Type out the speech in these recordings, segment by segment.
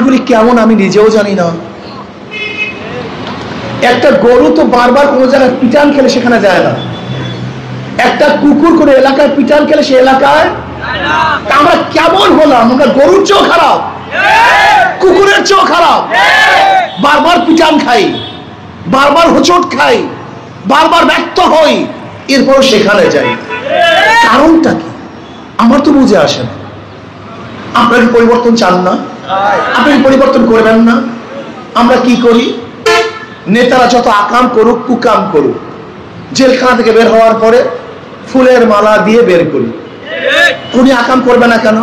মানুষগুলি কেমন আমি নিজেও জানি না। একটা গরু তো বারবার কোনো জায়গায় পিটান খেলে সেখানে যায় না, একটা কুকুর কোনো এলাকায় পিটান খেলে সে এলাকায়। আমরা কেমন হলাম? আমরা গরুর চেয়েও খারাপ, কুকুরের চেয়েও খারাপ। বারবার পিটান খাই, বারবার হোঁচট খাই, বারবার ব্যর্থ হই, এরপরও সেখানে যাই। কারণটা কি আমার তো বুঝে আসে না। আপনার পরিবর্তন চান না? আপনি পরিবর্তন করবেন না? আমরা কি করি? নেতারা যত আকাম করুক কুকাম করুক, জেলখানা থেকে বের হওয়ার পরে ফুলের মালা দিয়ে বের করি। উনি আকাম করবে না কেন?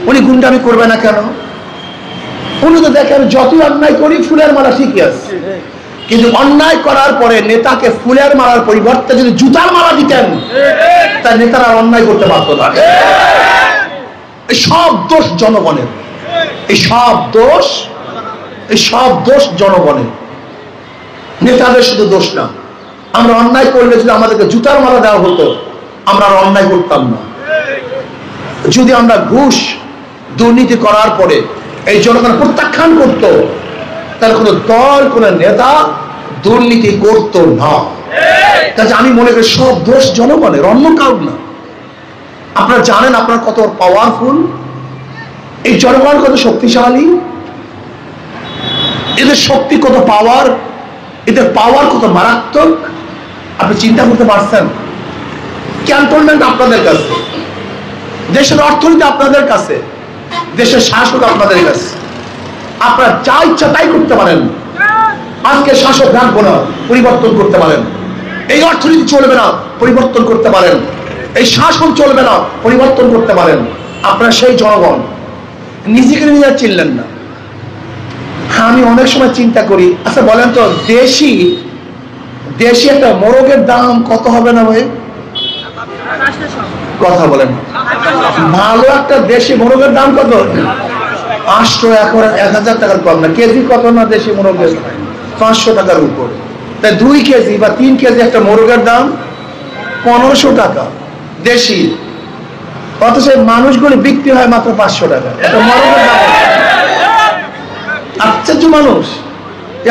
উনি গুন্ডামি করবে না কেন? উনি তো দেখেন যতই অন্যায় করি ফুলের মালা ঠিকই আছে, কিন্তু অন্যায় করার পরে নেতাকে ফুলের মালার পরিবর্তে যদি জুতার মালা দিতেন তাই নেতারা অন্যায় করতে পারত না। এই সব দোষ জনগণের, এই সব দোষ জনগণের, নেতাদের শুধু দোষ না। আমরা অন্যায় করলে যদি আমাদেরকে জুতার মালা দেওয়া হতো আমরা আর অন্যায় করতাম না। যদি আমরা ঘুষ দুর্নীতি করার পরে এই জনগণ প্রত্যাখ্যান করতো তাহলে কোনো দল কোনো নেতা দুর্নীতি করতো না। কাজে আমি মনে করি সব দোষ জনগণের, অন্য কারণ না। আপনারা জানেন আপনারা কত পাওয়ারফুল, এই জনগণ কত শক্তিশালী, এদের শক্তি কত পাওয়ার, এদের পাওয়ার কত মারাত্মক। আপনি চিন্তা করতে পারছেন? ক্যান্টনমেন্ট আপনাদের কাছে, দেশের অর্থনীতি আপনাদের কাছে, দেশের শাসক আপনাদের কাছে। আপনারা যা ইচ্ছা তাই করতে পারেন। আজকে শাসক রাখবো না, পরিবর্তন করতে পারেন। এই অর্থনীতি চলবে না, পরিবর্তন করতে পারেন। এই শাসন চলবে না, পরিবর্তন করতে পারেন। আপনারা সেই জনগণ, নিজেকে নিজে চিনলেন না। আমি অনেক সময় চিন্তা করি, আচ্ছা বলেন তো দেশি একটা মোরগের দাম কত হবে না ভাই? কথা বলেন। ভালো একটা দেশি মোরগের দাম কত? 800-1000 টাকার কম না। কেজি কত না দেশি মোরগের? 500 টাকার উপর। তাই 2 কেজি বা 3 কেজি একটা মোরগের দাম 1500 টাকা দেশি। অথচ মানুষগুলো বিক্রি হয় মাত্র 500 টাকা। একটা মোরগের দাম আশ্চর্য মানুষ।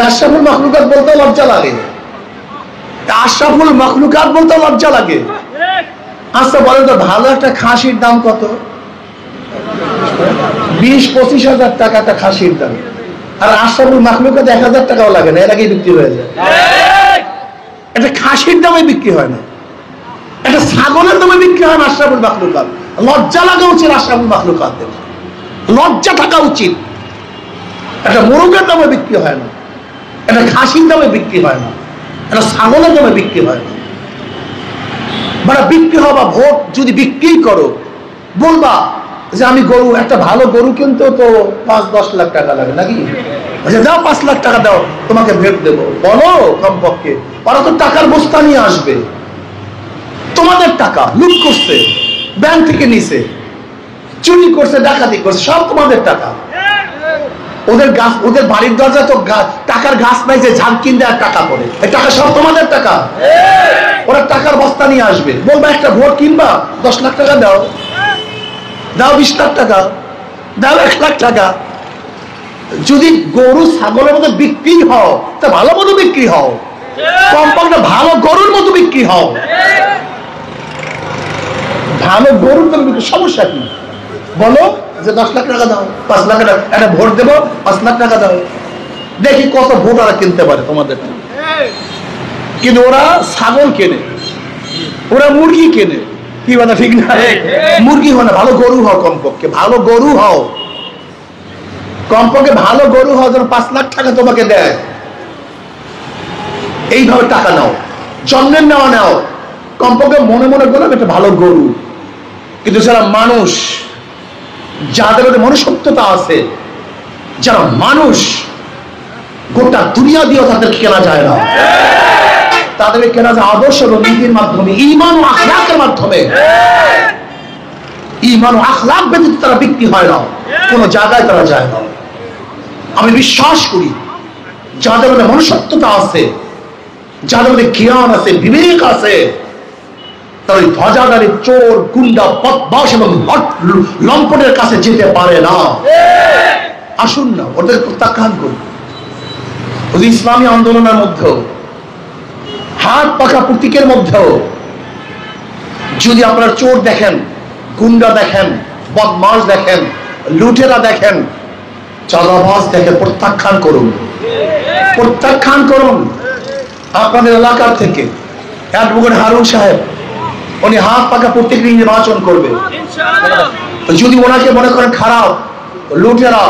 আশরাফুল মাখলুকাত বলতে লজ্জা লাগে, আশরাফুল মাখলুকাত বলতে লজ্জা লাগে। আচ্ছা বলেন তো ভালো একটা খাসির দাম কত? 20-25 হাজার টাকা একটা খাসির দাম। আর আশরাফুল মাখলুকাত 1000 টাকাও লাগে না, এর আগেই বিক্রি হয়ে যায়। একটা খাসির দামে বিক্রি হয় না, একটা ছাগলের দামে বিক্রি হয় না আশরাফুল মাখলুকাত। লজ্জা লাগা উচিত আশরাফুল মাখলুকাতের, লজ্জা থাকা উচিত। একটা মোরগের দামে বিক্রি হয় না, একটা খাসির দামে বিক্রি হয় না, একটা ছাগলের দামে বিক্রি হয় না। মানে বিক্রি হবা ভোট যদি বিক্রি করো, বলবা যে আমি গরু, একটা ভালো গরু কিনতে তো 5-10 লাখ টাকা লাগে নাকি? দাও 5 লাখ টাকা দাও, তোমাকে ভোট দেবো। বলো কমপক্ষে। ওরা তো টাকার বস্তা নিয়ে আসবে, তোমাদের টাকা লুট করছে, ব্যাংক থেকে নিছে, চুরি করছে, ডাকাতি করছে, সব তোমাদের টাকা। ওদের বাড়ির দরজা তো টাকার গাছ নাই যে ঝাঁক কিনতে আর টাকা পড়ে, এই টাকা সব তোমাদের টাকা। ওরা টাকার বস্তা নিয়ে আসবে, বলবা একটা ভোট কিনবা 10 লাখ টাকা দাও, দাও 20 লাখ টাকা, দাও 1 লাখ টাকা। যদি গরু ছাগলের মতো বিক্রি হও তা ভালো মতো বিক্রি হও, কমপক্ষে ভালো গরুর মতো বিক্রি হও। ভালো গরুর মতো বিক্রি, সমস্যা কি বলো? যে 10 লাখ টাকা দাও, 5 লাখ টাকা, একটা ভোট দেবো 5 লাখ টাকা দাও, দেখি কত ভোট ওরা কিনতে পারে তোমাদের। কিন্তু ওরা ছাগল কেনে, ওরা মুরগি কেনে, কি বলে ঠিক না? মুরগি হয় না, ভালো গরু হও, কমপক্ষে ভালো গরু হও, কমপক্ষে ভালো গরু হও যেন 5 লাখ টাকা তোমাকে দেয়। এইভাবে টাকা নাও, জন্মের নেওয়া নাও, কমপক্ষে মনে মনে করলাম একটা ভালো গরু। কিন্তু যারা মানুষ, যাদের মধ্যে মনুষ্যত্বতা আছে, যারা মানুষ, গোটা দুনিয়া দিয়েও তাদেরকে কেনা যায় না। তাদেরকে কেনা যায় আদর্শ এবং নীতির মাধ্যমে, ঈমান ও আখলাকের মাধ্যমে। ঈমান ও আখলাক ব্যতীত তারা বিক্রি হয় না, কোনো জায়গায় তারা যায় না। আমি বিশ্বাস করি যাদের মধ্যে মনুষ্যত্বতা আছে, যাদের মধ্যে জ্ঞান আছে, বিবেক আছে, তারা ওই ধ্বজাধারী চোর, গুন্ডা, বদমাশ এবং লম্পটের কাছে যেতে পারে না। আসুন না, ওদের প্রত্যাখ্যান করুন। ওই ইসলামী আন্দোলনের মধ্যেও, হাত পাকা প্রতীকের মধ্যেও যদি আপনারা চোর দেখেন, গুন্ডা দেখেন, বদমাশ দেখেন, লুটেরা দেখেন, চাঁদাবাজ দেখেন, প্রত্যাখ্যান করুন, প্রত্যাখ্যান করুন। আপনাদের এলাকার থেকে অ্যাডভোকেট হারুন সাহেব, উনি হাত পাকা প্রতীক নিয়ে নির্বাচন করবে। যদি ওনাকে মনে করেন খারাপ, লুটেরা,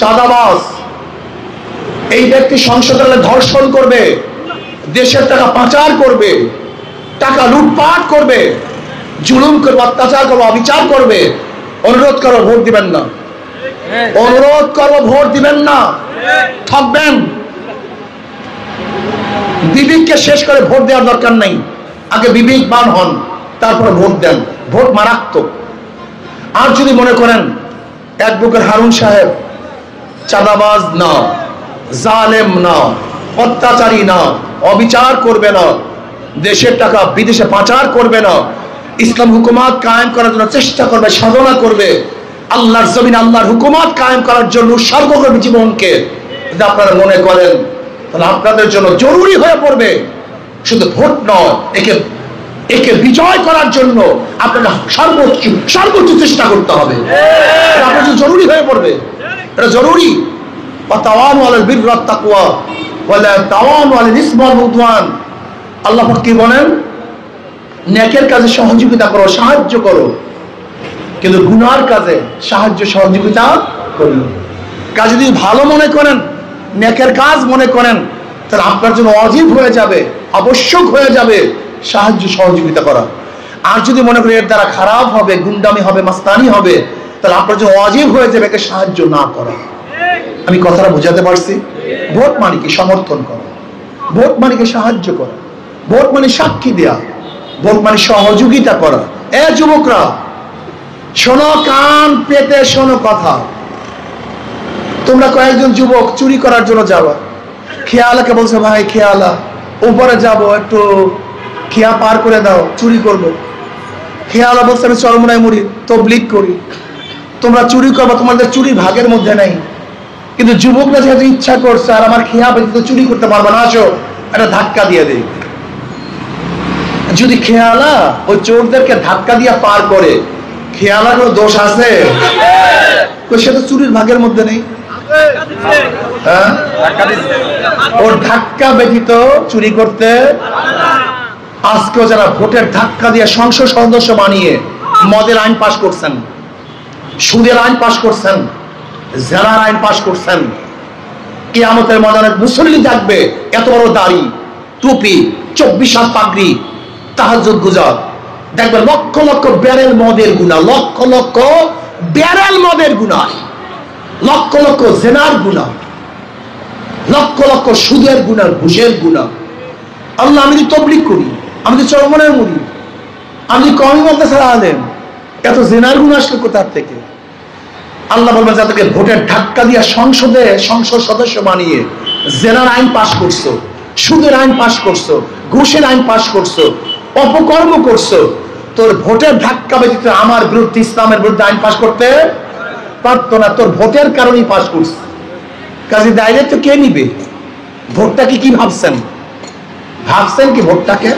চাঁদাবাজ, এই ব্যক্তি সংসদে ধর্ষণ করবে, দেশের টাকা পাচার করবে, টাকা লুটপাট করবে, জুলুম করবে, অত্যাচার করবে, অবিচার করবে, অনুরোধ করো ভোট দিবেন না, অনুরোধ করবো ভোট দিবেন না, ঠকবেন। বিবেককে শেষ করে ভোট দেওয়ার দরকার নেই, আগে বিবেকবান হন, তারপরে ভোট দেন। ভোট মারাত্মক। আর যদি মনে করেন অ্যাডভোকেট হারুন সাহেব চাঁদাবাজ না, জালেম না, অত্যাচারী না, অবিচার করবে না, দেশের টাকা বিদেশে পাচার করবে না, ইসলাম হুকুমত কায়েম করার জন্য চেষ্টা করবে, সাধনা করবে, আল্লাহর জমিন আল্লাহর হুকুমত কায়েম করার জন্য উৎসর্গ করবে জীবনকে, যদি আপনারা মনে করেন, তাহলে আপনাদের জন্য জরুরি হয়ে পড়বে শুধু ভোট নয়, একে বিজয় করার জন্য আপনারা সর্বোচ্চ চেষ্টা করতে হবে। আপনার জন্য জরুরি হয়ে পড়বে, এটা জরুরি। আল্লাহ পাক কি বলেন? নেকের কাজে সহযোগিতা করো, সাহায্য করো, কিন্তু গুনার কাজে সাহায্য সহযোগিতা করো। কাজ যদি ভালো মনে করেন, নেকের কাজ মনে করেন, তাহলে আপনার জন্য ওয়াজিব হয়ে যাবে, আবশ্যক হয়ে যাবে সাহায্য সহযোগিতা করা। আর যদি মনে করেন এর দ্বারা খারাপ হবে, গুন্ডামি হবে, মাস্তানি হবে, তাহলে আপনার জন্য ওয়াজিব হয়ে যাবে একে সাহায্য না করা। আমি কথাটা বোঝাতে পারছি? ভোট মানে কি? সমর্থন করা। ভোট মানে কি? সাহায্য করা। ভোট মানে সাক্ষী দেয়া। ভোট মানে সহযোগিতা করা। এ যুবকরা শোনো, কান পেতে শোনো কথা। তোমরা কয়েকজন যুবক চুরি করার জন্য যাবা, খেয়ালাকে বলছে ভাই খেয়ালা উপরে যাব, একটু খেয়া পার করে দাও, চুরি করব। খেয়ালা বলছে আমি চরমনায় মুড়ি তবলিগ করি। তোমরা চুরি করবা, তোমাদের চুরি ভাগের মধ্যে নাই। কিন্তু যুবকরা যেহেতু ইচ্ছা করছে আর আমার খেয়া ব্যতীত চুরি করতে পারবে না, আসো একটা ধাক্কা দিয়ে দেই। যদি খেয়ালা ওই চোরদেরকে ধাক্কা দিয়ে পার করে, খেয়ালার কোনো দোষ আছে? সে তো চুরির ভাগের মধ্যে নেই। ওর ধাক্কা ব্যতীত চুরি করতে। আজকেও যারা ভোটের ধাক্কা দিয়ে সংসদ সদস্য বানিয়ে মদের আইন পাশ করছেন, সুদের আইন পাশ করছেন, জেনার আইন পাশ করছেন, কিয়ামতের ময়দানে মুসল্লি থাকবে এত বড় দাড়ি, টুপি, 24 হাত পাগড়ি, তাহাজ্জুদ গুজার, দেখবেন লক্ষ লক্ষ ব্যারেল মদের গুনাহ, লক্ষ লক্ষ ব্যারেল মদের গুনাহ, লক্ষ লক্ষ জেনার গুনাহ, লক্ষ লক্ষ সুদের গুনাহ, ঘুষের গুনাহ। আল্লাহ, আমি তবলিগ করি, আমি তো চরমনের মুড়ি, আমি কওমি মাদ্রাসার আলেম, এত জেনার গুনাহ আসলো কোথার থেকে? আল্লাহ বলবেন যাদেরকে ভোটের ধাক্কা দিয়া সংসদ সদস্য বানিয়ে জেনার আইন পাশ করছো, সুদের আইন পাশ করছো, ঘুষের আইন পাশ করছো, অপকর্ম করছো, তোর ভোটের ধাক্কা ব্যতীত আমার বিরুদ্ধে, ইসলামের বিরুদ্ধে আইন পাশ করতে পারতো না। তোর ভোটের কারণেই পাশ করছে। কাজে দায়িত্ব কে নিবে? ভোটটাকে কি ভাবছেন? ভাবছেন কি ভোটটাকে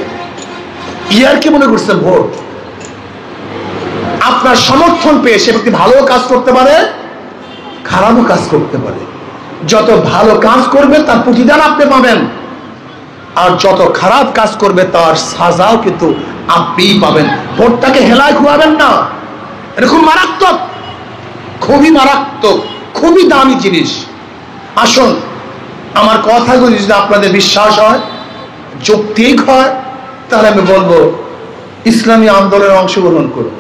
ইয়ার কি মনে করছেন? ভোট আপনার সমর্থন পেয়ে সে ব্যক্তি ভালো কাজ করতে পারে, খারাপও কাজ করতে পারে। যত ভালো কাজ করবে তার প্রতিদান আপনি পাবেন, আর যত খারাপ কাজ করবে তার সাজাও কিন্তু আপনিই পাবেন। ভোটটাকে হেলায় খুয়াবেন না, এটা খুব মারাত্মক, খুবই মারাত্মক, খুবই দামি জিনিস। আসুন, আমার কথাগুলি যদি আপনাদের বিশ্বাস হয়, যৌক্তিক হয়, তাহলে আমি বলবো ইসলামী আন্দোলনে অংশগ্রহণ করুন।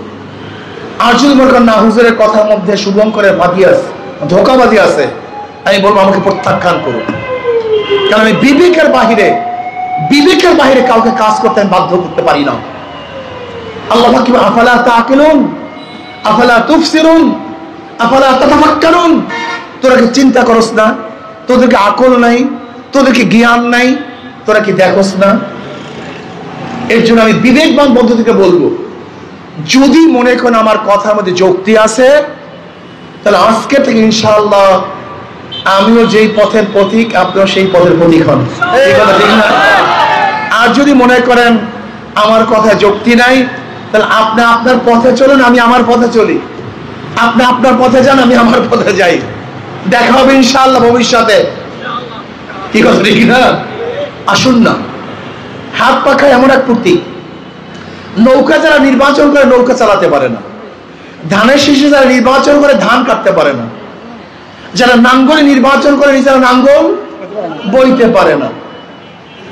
আর যদি মনে করেন না হুজুরের কথার মধ্যে শুভঙ্করের বাদি আছে, ধোকাবাজি আছে, আমি বলবো আমাকে প্রত্যাখ্যান করুন। কারণ আমি বিবেকের বাহিরে কাউকে কাজ করতে আমি বাধ্য করতে পারি না। আল্লাহ কি আফালা তাকিলুন, আফালা তুফসিরুন, আফালা তাতাফাক্কারুন। তোরা কি চিন্তা করস না? তোদেরকে আকল নাই, তোদেরকে জ্ঞান নাই, তোরা কি দেখোস না? এর জন্য আমি বিবেকবান বন্ধুদেরকে বলবো, যদি মনে করেন আমার কথার মধ্যে যুক্তি আছে, তাহলে আজকে থেকে ইনশাআল্লাহ আমিও যেই পথের পথিক, আপনিও সেই পথের পথিক হন। এই কথা ঠিক না? আর যদি মনে করেন আমার কথা যুক্তি নাই, তাহলে আপনি আপনার পথে চলুন, আমি আমার পথে চলি। আপনি আপনার পথে যান, আমি আমার পথে যাই। দেখা হবে ইনশাআল্লাহ ভবিষ্যতে। কি কথা ঠিক না? আসুন না, হাত পাখায় এমন এক প্রতীক। নৌকা যারা নির্বাচন করে নৌকা চালাতে পারে না, ধানের শীষে যারা নির্বাচন করে ধান কাটতে পারে না, যারা নাঙ্গলে নির্বাচন করে নিজেরা নাঙ্গল বইতে পারে না,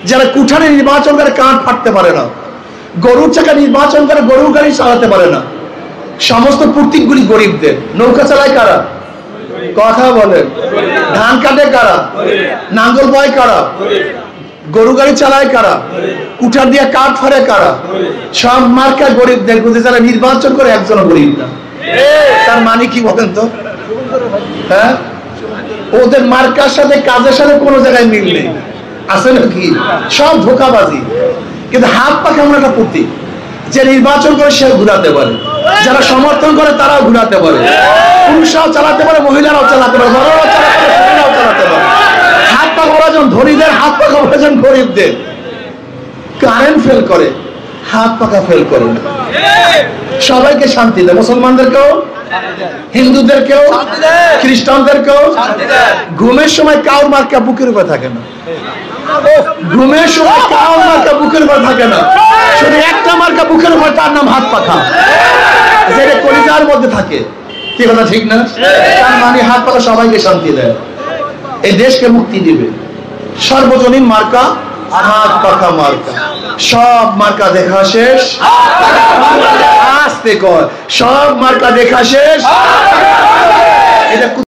যারা কুঠারে নির্বাচন করে কাঠ ফাটতে পারে না, গরুর চাকা নির্বাচন করে গরুর গাড়ি চালাতে পারে না, সমস্ত প্রতীকগুলি গরিবদের। নৌকা চালায় কারা? কথা বলেন। ধান কাটে কারা? নাঙ্গল বয় কারা? গরু গাড়ি চালায় কারা? কুঠার দিয়ে কাঠ ফাড়ে কারা? সব মার্কা গরিবদের। কিন্তু যারা নির্বাচন করে একজন গরিব না। তার মানে কি বলেন তো? হ্যাঁ, ওদের মার্কার সাথে কাজের সাথে কোনো জায়গায় মিল নেই, আছে নাকি? সব ধোঁকাবাজি। কিন্তু হাত পাখা এমন একটা প্রতীক, যে নির্বাচন করে সে ঘুরাতে পারে, যারা সমর্থন করে তারাও ঘুরাতে পারে, পুরুষরাও চালাতে পারে, মহিলারাও চালাতে পারে, বড়রাও চালাতে পারে, ছোটরাও চালাতে পারে। হাত পাখা ওরা ধনীদের, হাত পাখা ওরা গরিবদের। কারেন্ট ফেল করে, হাত পাখা ফেল করে না। সবাইকে শান্তি দেয়, মুসলমানদেরকেও, হিন্দুদেরকেও, খ্রিস্টানদেরকেও। ঘুমের সময় কাউর মার্কা বুকের উপর থাকে না, ঘুমের সময় কাউর মার্কা বুকের উপর থাকে না, শুধু একটা মার্কা বুকের উপর, তার নাম হাত পাখা, যেটা কলিজার মধ্যে থাকে। কি কথা ঠিক না? তার মানে হাত পাখা সবাইকে শান্তি দেয়, এই দেশকে মুক্তি দিবে। সর্বজনীন মার্কা হাত পাখা মার্কা। সব মার্কা দেখা শেষ, আস্তে কর, সব মার্কা দেখা শেষ। এটা